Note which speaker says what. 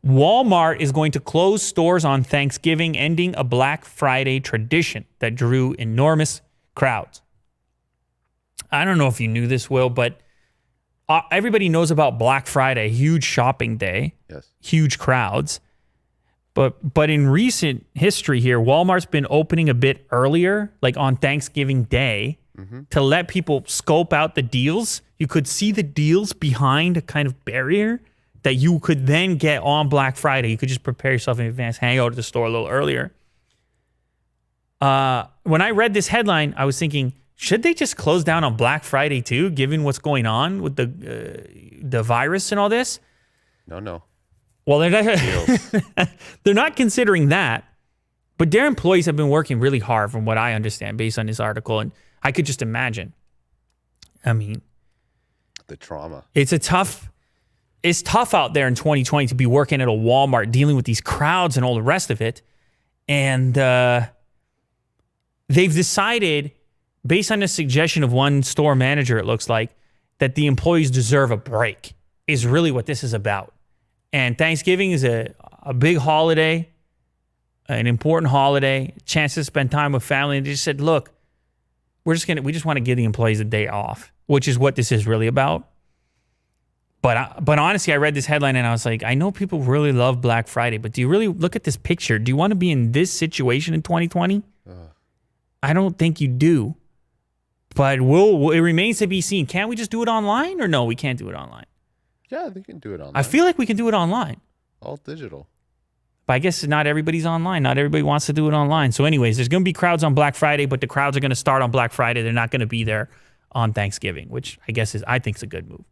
Speaker 1: Walmart is going to close stores on Thanksgiving, ending a Black Friday tradition that drew enormous crowds. I don't know if you knew this, Will, but everybody knows about Black Friday, huge shopping day,
Speaker 2: Yes.
Speaker 1: huge crowds. But in recent history here, Walmart's been opening a bit earlier, like on Thanksgiving Day, to let people scope out the deals. You could see the deals behind a kind of barrier that you could then get on Black Friday. You could just prepare yourself in advance, hang out at the store a little earlier. When I read this headline, I was thinking, should they just close down on Black Friday too, given what's going on with the virus and all this?
Speaker 2: No.
Speaker 1: Well, they're not considering that, but their employees have been working really hard from what I understand based on this article, and I could just imagine. I mean,
Speaker 2: The trauma.
Speaker 1: it's tough out there in 2020 to be working at a Walmart, dealing with these crowds and all the rest of it. And they've decided, based on the suggestion of one store manager, it looks like, that the employees deserve a break, is really what this is about. And Thanksgiving is a big holiday, an important holiday, a chance to spend time with family. And they just said, look, we just want to give the employees a day off, which is what this is really about. But honestly, I read this headline and I was like, I know people really love Black Friday, but do you really look at this picture? Do you want to be in this situation in 2020? I don't think you do. But it remains to be seen. Can't we just do it online, or no, we can't do it online?
Speaker 2: Yeah, they can do it online.
Speaker 1: I feel like we can do it online.
Speaker 2: All digital.
Speaker 1: But I guess not everybody's online. Not everybody wants to do it online. So anyways, there's going to be crowds on Black Friday, but the crowds are going to start on Black Friday. They're not going to be there on Thanksgiving, which I think is a good move.